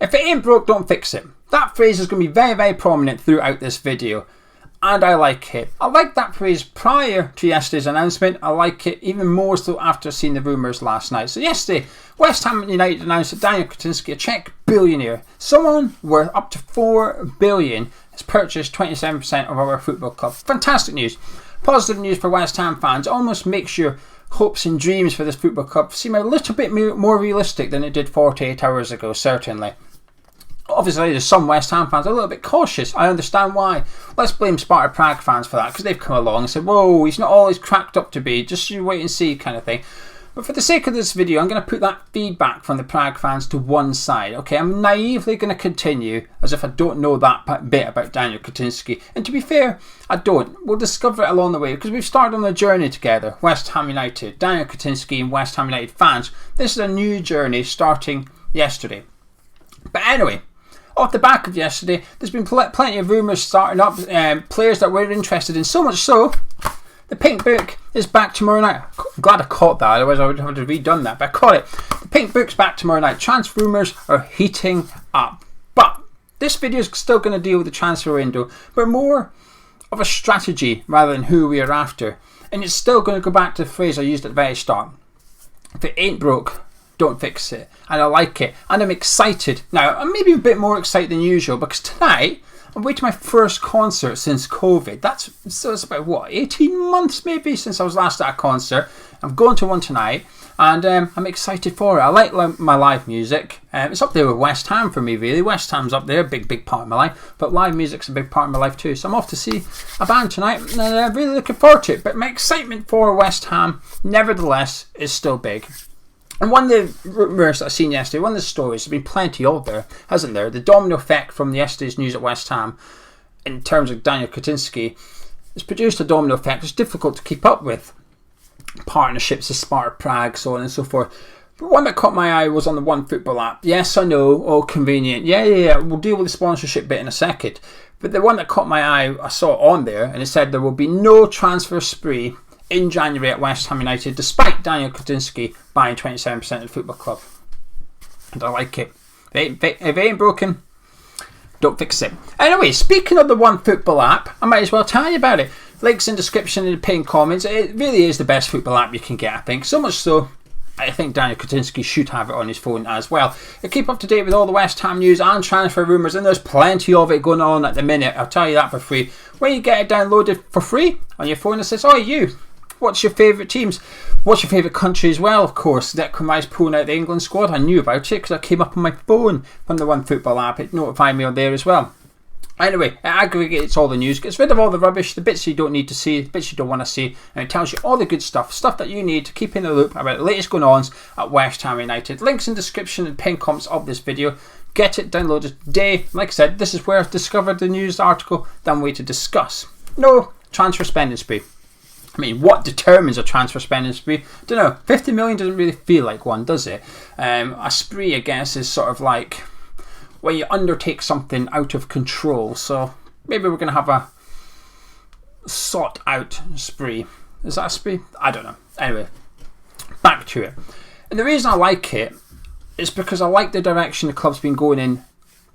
If it ain't broke, don't fix it. That phrase is going to be very, very prominent throughout this video. And I like it. I like that phrase prior to yesterday's announcement. I like it even more so after seeing the rumours last night. So yesterday, West Ham United announced that Daniel Kretinsky, a Czech billionaire, someone worth up to $4 billion, has purchased 27% of our football club. Fantastic news. Positive news for West Ham fans. Almost makes your hopes and dreams for this football club seem a little bit more realistic than it did 48 hours ago, certainly. Obviously, there's some West Ham fans a little bit cautious. I understand why. Let's blame Sparta Prague fans for that, because they've come along and said, whoa, he's not all he's cracked up to be, just you wait and see kind of thing. But for the sake of this video, I'm going to put that feedback from the Prague fans to one side. Okay, I'm naively going to continue as if I don't know that bit about Daniel Kretinsky. And to be fair, I don't. We'll discover it along the way, because we've started on a journey together. West Ham United, Daniel Kretinsky and West Ham United fans. This is a new journey starting yesterday. But anyway, off the back of yesterday, there's been plenty of rumours starting up, players that we're interested in, so much so, the Pink Book is back tomorrow night. I'm glad I caught that, otherwise I would have redone that, but I caught it. The Pink Book's back tomorrow night. Transfer rumours are heating up. But this video is still going to deal with the transfer window, but more of a strategy rather than who we are after. And it's still going to go back to the phrase I used at the very start. If it ain't broke, don't fix it. And I like it. And I'm excited. Now, I'm maybe a bit more excited than usual because tonight I'm waiting my first concert since COVID. So it's about, what, 18 months maybe since I was last at a concert. I'm going to one tonight and I'm excited for it. I like my live music. It's up there with West Ham for me, really. West Ham's up there, a big part of my life. But live music's a big part of my life too. So I'm off to see a band tonight and I'm really looking forward to it. But my excitement for West Ham, nevertheless, is still big. And one of the rumours that I've seen yesterday, one of the stories, there's been plenty of there, hasn't there? The domino effect from yesterday's news at West Ham, in terms of Daniel Kretinsky, has produced a domino effect that's difficult to keep up with. Partnerships with Sparta Prague, so on and so forth. But one that caught my eye was on the One Football app. Yes, I know, all convenient. Yeah, we'll deal with the sponsorship bit in a second. But the one that caught my eye, I saw it on there, and it said there will be no transfer spree in January at West Ham United, despite Daniel Kretinsky buying 27% of the football club. And I like it. If it ain't broken, don't fix it. Anyway, speaking of the One Football app, I might as well tell you about it. Links in description and the pinned comments. It really is the best football app you can get, I think. So much so, I think Daniel Kretinsky should have it on his phone as well. You keep up to date with all the West Ham news and transfer rumours, and there's plenty of it going on at the minute. I'll tell you that for free. When you get it downloaded for free on your phone, it says, oh, what's your favourite teams? What's your favourite country as well, of course? Declan Rice pulling out the England squad. I knew about it because it came up on my phone from the One Football app. It notified me on there as well. Anyway, it aggregates all the news, gets rid of all the rubbish, the bits you don't need to see, the bits you don't want to see, and it tells you all the good stuff that you need to keep in the loop about the latest going-ons at West Ham United. Links in description and pinned comments of this video. Get it downloaded today. Like I said, this is where I've discovered the news article that I'm waiting to discuss. No transfer spending spree. I mean, what determines a transfer spending spree? I don't know. 50 million doesn't really feel like one, does it? A spree, I guess, is sort of like when you undertake something out of control. So maybe we're going to have a sought out spree. Is that a spree? I don't know. Anyway, back to it. And the reason I like it is because I like the direction the club's been going in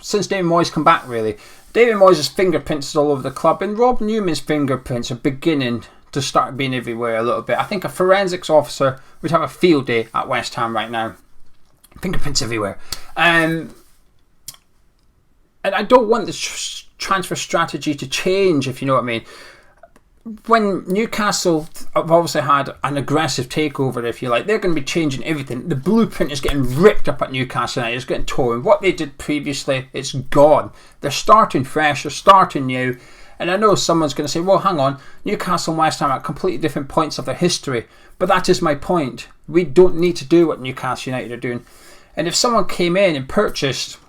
since David Moyes come back, really. David Moyes' fingerprints all over the club, and Rob Newman's fingerprints are beginning to start being everywhere a little bit. I think a forensics officer would have a field day at West Ham right now. Fingerprints everywhere. And I don't want the transfer strategy to change, if you know what I mean. When Newcastle have obviously had an aggressive takeover, if you like, they're going to be changing everything. The blueprint is getting ripped up at Newcastle now. It's getting torn. What they did previously, it's gone. They're starting fresh. They're starting new. And I know someone's going to say, well, hang on, Newcastle and West Ham are at completely different points of their history. But that is my point. We don't need to do what Newcastle United are doing. And if someone came in and purchased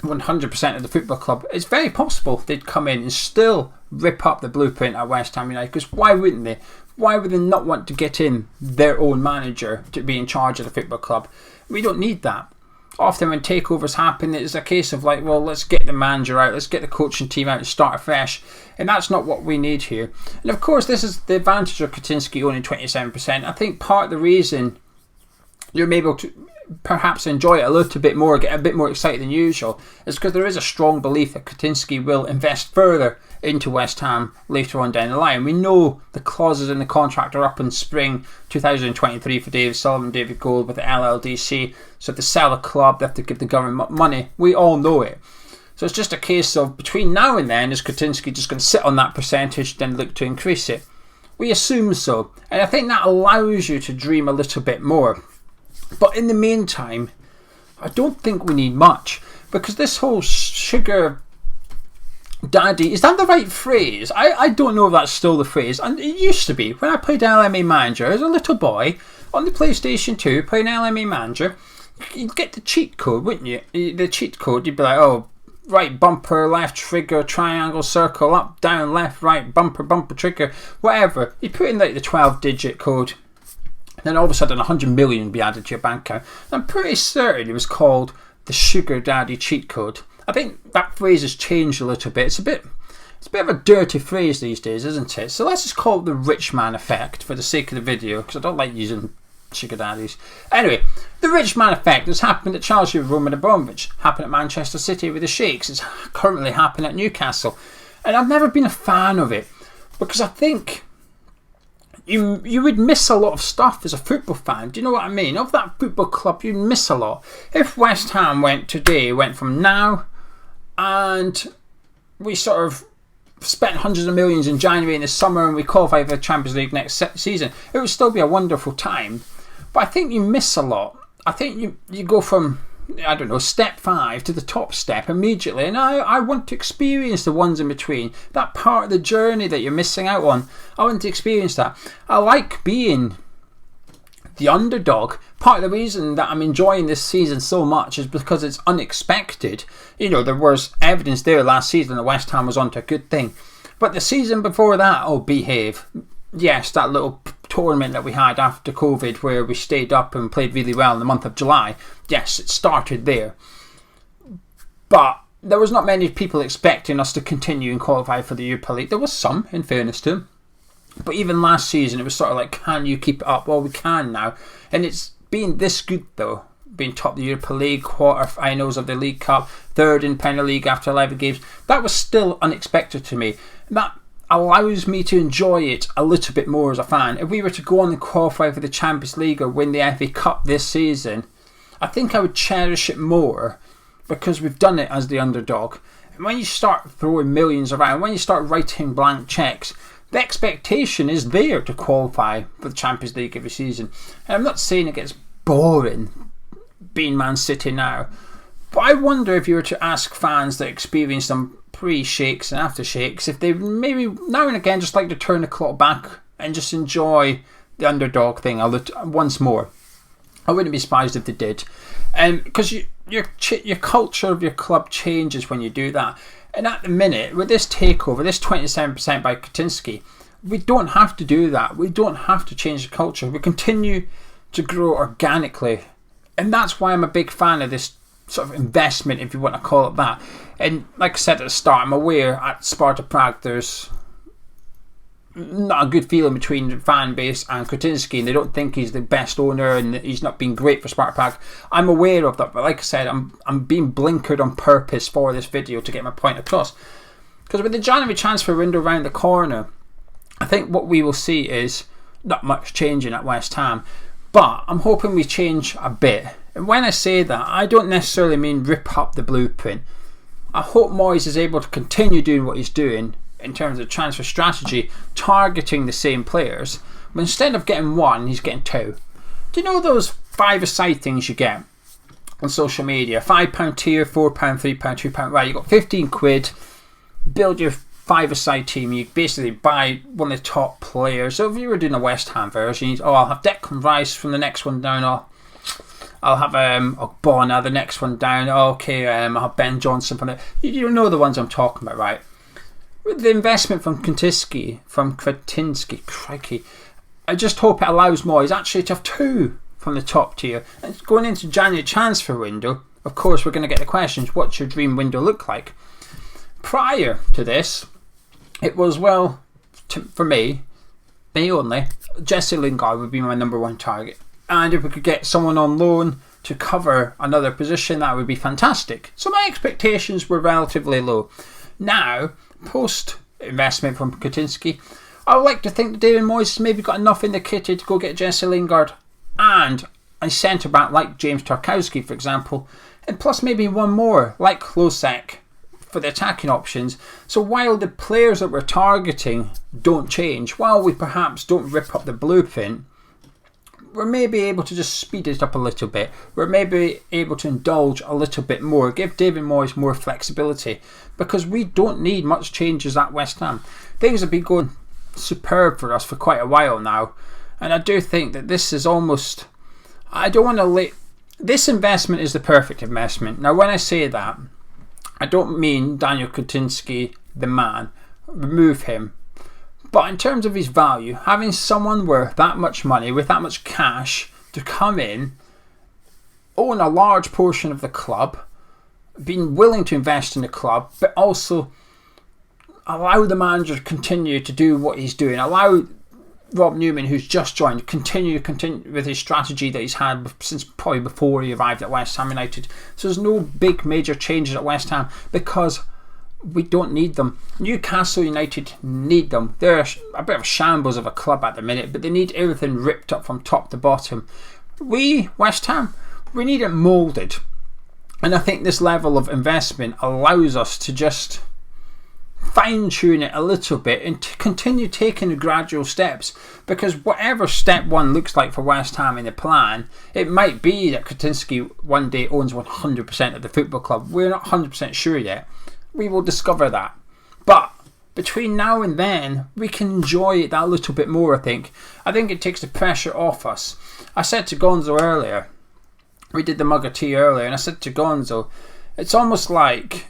100% of the football club, it's very possible they'd come in and still rip up the blueprint at West Ham United. Because why wouldn't they? Why would they not want to get in their own manager to be in charge of the football club? We don't need that. Often when takeovers happen, it's a case of like, well, let's get the manager out, let's get the coaching team out and start afresh. And that's not what we need here. And of course, this is the advantage of Kretinsky owning 27%. I think part of the reason you're able to perhaps enjoy it a little bit more, get a bit more excited than usual, is because there is a strong belief that Kretinsky will invest further into West Ham later on down the line. We know the clauses in the contract are up in spring 2023 for David Sullivan, David Gold with the LLDC. So if they sell a club, they have to give the government money. We all know it. So it's just a case of between now and then, is Kretinsky just going to sit on that percentage, then look to increase it? We assume so. And I think that allows you to dream a little bit more. But in the meantime, I don't think we need much. Because this whole sugar daddy, is that the right phrase? I don't know if that's still the phrase. And it used to be. When I played LMA Manager as a little boy on the PlayStation 2, playing LMA Manager, you'd get the cheat code, wouldn't you? The cheat code, you'd be like, oh, right bumper, left trigger, triangle, circle, up, down, left, right, bumper, bumper, trigger, whatever. You put in like the 12-digit code, and then all of a sudden 100 million would be added to your bank account. I'm pretty certain it was called the Sugar Daddy cheat code. I think that phrase has changed a little bit. It's a bit of a dirty phrase these days, isn't it? So let's just call it the rich man effect for the sake of the video, because I don't like using sugar daddies. Anyway, the rich man effect has happened at Chelsea with Roman Abramovich, happened at Manchester City with the Sheikhs, it's currently happening at Newcastle, and I've never been a fan of it because I think you would miss a lot of stuff as a football fan. Do you know what I mean? Of that football club, you'd miss a lot. If West Ham went from now, and we sort of spent hundreds of millions in January and the summer, and we qualify for the Champions League next season, it would still be a wonderful time. But I think you miss a lot. I think you go from, I don't know, step 5 to the top step immediately, and I want to experience the ones in between. That part of the journey that you're missing out on, I want to experience that. I like being the underdog. Part of the reason that I'm enjoying this season so much is because it's unexpected. You know, there was evidence there last season that West Ham was onto a good thing. But the season before that, oh, behave. Yes, that little tournament that we had after COVID where we stayed up and played really well in the month of July. Yes, it started there. But there was not many people expecting us to continue and qualify for the Europa League. There was some, in fairness to them. But even last season, it was sort of like, can you keep it up? Well, we can now. And it's been this good, though. Being top of the Europa League, quarter-finals of the League Cup, third in Premier League after 11 games. That was still unexpected to me. That allows me to enjoy it a little bit more as a fan. If we were to go on and qualify for the Champions League or win the FA Cup this season, I think I would cherish it more because we've done it as the underdog. And when you start throwing millions around, when you start writing blank cheques, the expectation is there to qualify for the Champions League every season. And I'm not saying it gets boring being Man City now, but I wonder if you were to ask fans that experience them pre-shakes and after shakes, if they maybe now and again just like to turn the clock back and just enjoy the underdog thing once more. I wouldn't be surprised if they did, because your culture of your club changes when you do that. And at the minute, with this takeover, this 27% by Kretinsky, we don't have to do that. We don't have to change the culture. We continue to grow organically, and that's why I'm a big fan of this sort of investment, if you want to call it that. And like I said at the start, I'm aware at Sparta Prague there's not a good feeling between the fan base and Kretinsky, and they don't think he's the best owner and he's not been great for Sparta Prague. I'm aware of that, but like I said, I'm being blinkered on purpose for this video to get my point across. Because with the January transfer window around the corner, I think what we will see is not much changing at West Ham, but I'm hoping we change a bit. And when I say that, I don't necessarily mean rip up the blueprint. I hope Moyes is able to continue doing what he's doing in terms of transfer strategy, targeting the same players, but instead of getting one, he's getting two. Do you know those 5-a-side things you get on social media? £5 tier, £4, £3, £2. Right, you got 15 quid, build your 5-a-side team. You basically buy one of the top players. So if you were doing a West Ham version, I'll have Declan Rice from the next one down. I'll have Ogbonna, the next one down. Okay, I'll have Ben Johnson from it. You know the ones I'm talking about, right? With the investment from Kretinsky, crikey, I just hope it allows Moyes actually to have two from the top tier. And going into January transfer window, of course, we're going to get the questions, what's your dream window look like? Prior to this, it was, well, for me only, Jesse Lingard would be my number one target. And if we could get someone on loan to cover another position, that would be fantastic. So my expectations were relatively low. Now, post investment from Kretinsky, I would like to think that David Moyes has maybe got enough in the kitty to go get Jesse Lingard and a centre back like James Tarkowski, for example, and plus maybe one more like Klosek for the attacking options. So while the players that we're targeting don't change, while we perhaps don't rip up the blueprint, we're maybe able to just speed it up a little bit. We're maybe able to indulge a little bit more, give David Moyes more flexibility, because we don't need much changes at West Ham. Things have been going superb for us for quite a while now, and I do think that this is almost, I don't want to this investment is the perfect investment. Now when I say that, I don't mean Daniel Kretinsky the man, remove him. But in terms of his value, having someone worth that much money, with that much cash, to come in, own a large portion of the club, being willing to invest in the club, but also allow the manager to continue to do what he's doing, allow Rob Newman, who's just joined, continue with his strategy that he's had since probably before he arrived at West Ham United. So there's no big major changes at West Ham because we don't need them. Newcastle United need them. They're a bit of a shambles of a club at the minute, but they need everything ripped up from top to bottom. We, West Ham, we need it moulded. And I think this level of investment allows us to just fine-tune it a little bit and to continue taking the gradual steps, because whatever step one looks like for West Ham in the plan, it might be that Kretinsky one day owns 100% of the football club. We're not 100% sure yet. We will discover that. But between now and then, we can enjoy it that little bit more, I think. I think it takes the pressure off us. I said to Gonzo earlier, we did the mug of tea earlier, and I said to Gonzo, it's almost like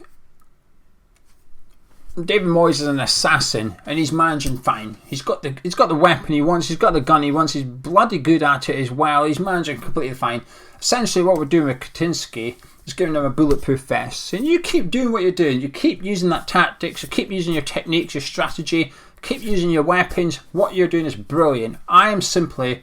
David Moyes is an assassin and he's managing fine. He's got the weapon he wants, he's got the gun he wants, he's bloody good at it as well, he's managing completely fine. Essentially what we're doing with Kretinsky is giving him a bulletproof vest. And you keep doing what you're doing, you keep using that tactics, you keep using your techniques, your strategy, keep using your weapons. What you're doing is brilliant. I am simply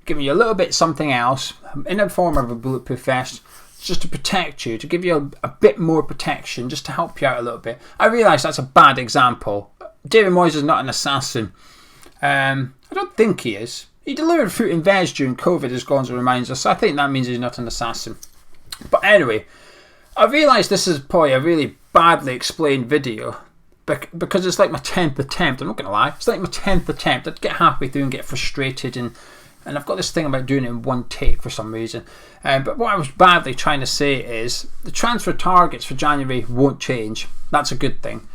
giving you a little bit something else in the form of a bulletproof vest, just to protect you, to give you a bit more protection, just to help you out a little bit. I realise that's a bad example. David Moyes is not an assassin. I don't think he is. He delivered fruit and veg during COVID, as Gonzo reminds us, so I think that means he's not an assassin. But anyway, I realise this is probably a really badly explained video, because it's like my 10th attempt. I'm not going to lie, it's like my 10th attempt. I'd get halfway through and get frustrated, and I've got this thing about doing it in one take for some reason. But what I was badly trying to say is the transfer targets for January won't change. That's a good thing.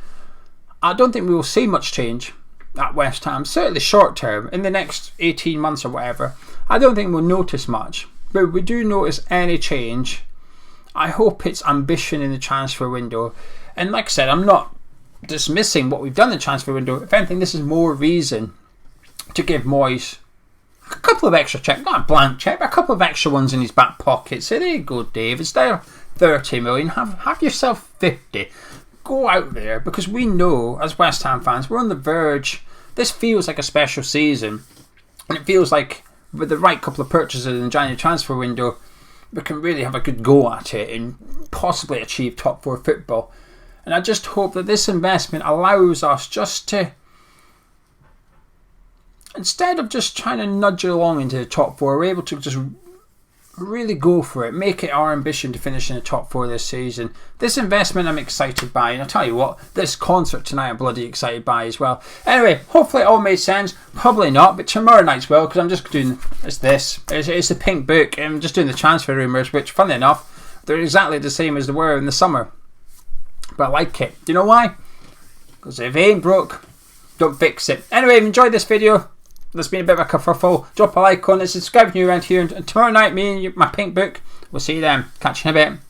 I don't think we will see much change at West Ham, certainly short term, in the next 18 months or whatever. I don't think we'll notice much. But if we do notice any change, I hope it's ambition in the transfer window. And like I said, I'm not dismissing what we've done in the transfer window. If anything, this is more reason to give Moyes a couple of extra checks, not a blank check, but a couple of extra ones in his back pocket. Say, there you go, Dave, instead of 30 million, have yourself 50. Go out there, because we know, as West Ham fans, we're on the verge. This feels like a special season, and it feels like with the right couple of purchases in the January transfer window, we can really have a good go at it and possibly achieve top 4 football. And I just hope that this investment allows us just to, instead of just trying to nudge along into the top 4, we're able to just really go for it, make it our ambition to finish in the top 4 this season. This investment I'm excited by, and I'll tell you what, this concert tonight I'm bloody excited by as well. Anyway, hopefully it all made sense. Probably not, but tomorrow night's will, because I'm just doing, it's the pink book, and I'm just doing the transfer rumours, which funnily enough, they're exactly the same as they were in the summer. But I like it. Do you know why? Because if it ain't broke, don't fix it. Anyway, if you enjoyed this video, there's been a bit of a kerfuffle, drop a like on it, subscribe if you're around here, and tomorrow night, me and my pink book, we'll see you then. Catch you in a bit.